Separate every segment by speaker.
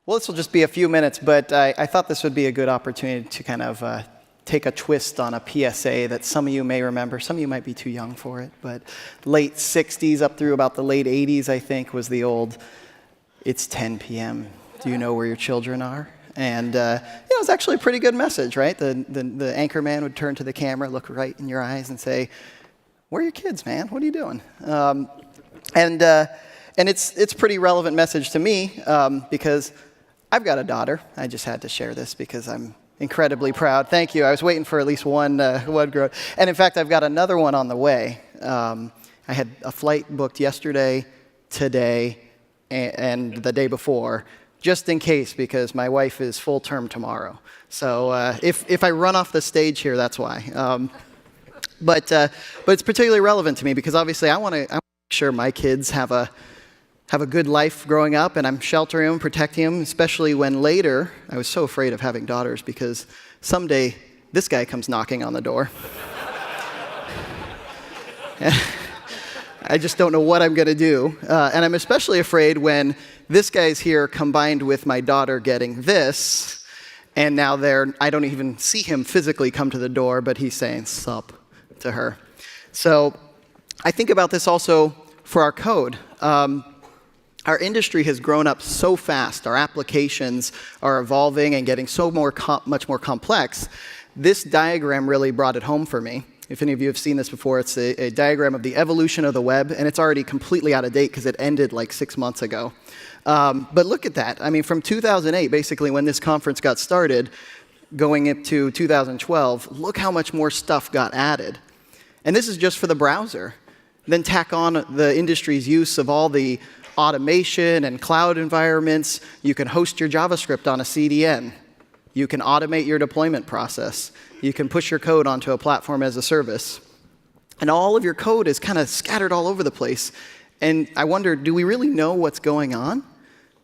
Speaker 1: Well, this will just be a few minutes, but I thought this would be a good opportunity to kind of take a twist on a PSA that some of you may remember. Some of you might be too young for it, but late 60s up through about the late 80s, I think, was the old, "It's 10 p.m. Do you know where your children are?" And it was actually a pretty good message, right? The anchor man would turn to the camera, look right in your eyes, and say, "Where are your kids, man? What are you doing?" And it's a pretty relevant message to me because I've got a daughter. I just had to share this because I'm incredibly proud. Thank you. I was waiting for at least one growth. And in fact, I've got another one on the way. I had a flight booked yesterday, today, and the day before, just in case, because my wife is full term tomorrow. So if I run off the stage here, that's why. But it's particularly relevant to me because obviously I want to make sure my kids have a good life growing up, and I'm sheltering them, protecting them, especially when later, I was so afraid of having daughters because someday this guy comes knocking on the door. I just don't know what I'm going to do. And I'm especially afraid when this guy's here combined with my daughter getting this, and now I don't even see him physically come to the door, but he's saying sup to her. So I think about this also for our code. Our industry has grown up so fast. Our applications are evolving and getting so much more complex. This diagram really brought it home for me. If any of you have seen this before, it's a diagram of the evolution of the web, and it's already completely out of date because it ended like 6 months ago. But look at that. I mean, from 2008, basically when this conference got started, going into 2012, look how much more stuff got added. And this is just for the browser. Then tack on the industry's use of all the automation and cloud environments. You can host your JavaScript on a CDN. You can automate your deployment process. You can push your code onto a platform as a service. And all of your code is kind of scattered all over the place. And I wonder, do we really know what's going on?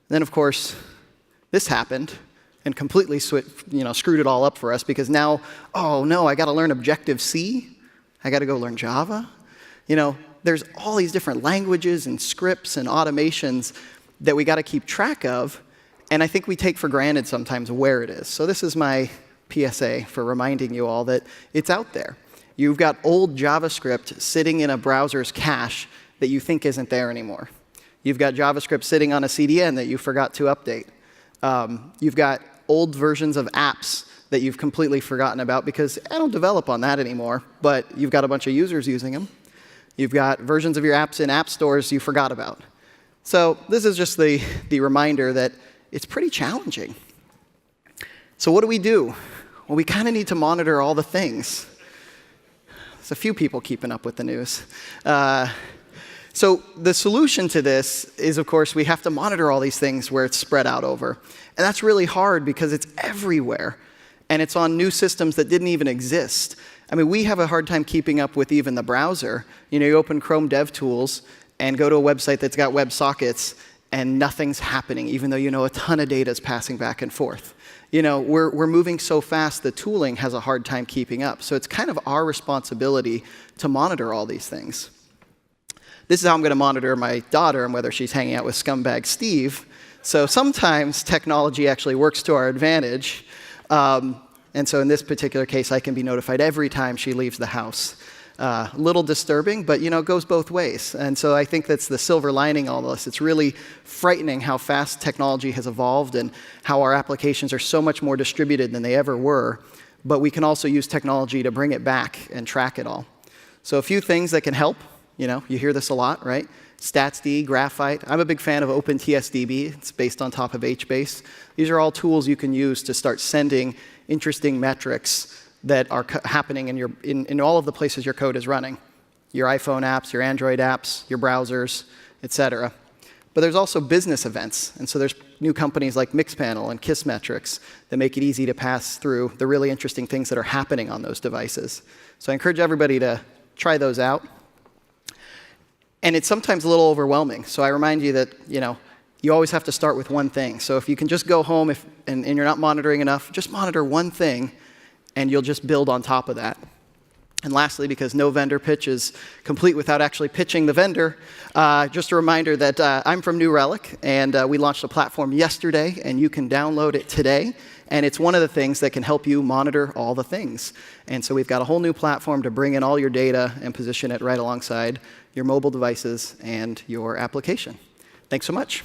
Speaker 1: Then, of course, this happened and completely screwed it all up for us because now, oh no, I got to learn Objective-C. I got to go learn Java. There's all these different languages and scripts and automations that we got to keep track of, and I think we take for granted sometimes where it is. So this is my PSA for reminding you all that it's out there. You've got old JavaScript sitting in a browser's cache that you think isn't there anymore. You've got JavaScript sitting on a CDN that you forgot to update. You've got old versions of apps that you've completely forgotten about because I don't develop on that anymore, but you've got a bunch of users using them. You've got versions of your apps in app stores you forgot about. So this is just the reminder that it's pretty challenging. So what do we do? Well, we kind of need to monitor all the things. There's a few people keeping up with the news. So the solution to this is, of course, we have to monitor all these things where it's spread out over. And that's really hard because it's everywhere. And it's on new systems that didn't even exist. I mean, we have a hard time keeping up with even the browser. You open Chrome DevTools and go to a website that's got WebSockets, and nothing's happening, even though a ton of data is passing back and forth. We're moving so fast, the tooling has a hard time keeping up. So it's kind of our responsibility to monitor all these things. This is how I'm going to monitor my daughter and whether she's hanging out with scumbag Steve. So sometimes technology actually works to our advantage. And so in this particular case, I can be notified every time she leaves the house. A little disturbing, but it goes both ways. And so I think that's the silver lining all this. It's really frightening how fast technology has evolved and how our applications are so much more distributed than they ever were. But we can also use technology to bring it back and track it all. So a few things that can help. You hear this a lot, right? StatsD, Graphite. I'm a big fan of OpenTSDB. It's based on top of HBase. These are all tools you can use to start sending interesting metrics that are happening in all of the places your code is running. Your iPhone apps, your Android apps, your browsers, etc. But there's also business events. And so there's new companies like Mixpanel and Kissmetrics that make it easy to pass through the really interesting things that are happening on those devices. So I encourage everybody to try those out. And it's sometimes a little overwhelming. So I remind you that, you always have to start with one thing. So if you can just go home and you're not monitoring enough, just monitor one thing, and you'll just build on top of that. And lastly, because no vendor pitch is complete without actually pitching the vendor, just a reminder that I'm from New Relic, and we launched a platform yesterday, and you can download it today. And it's one of the things that can help you monitor all the things. And so we've got a whole new platform to bring in all your data and position it right alongside your mobile devices and your application. Thanks so much.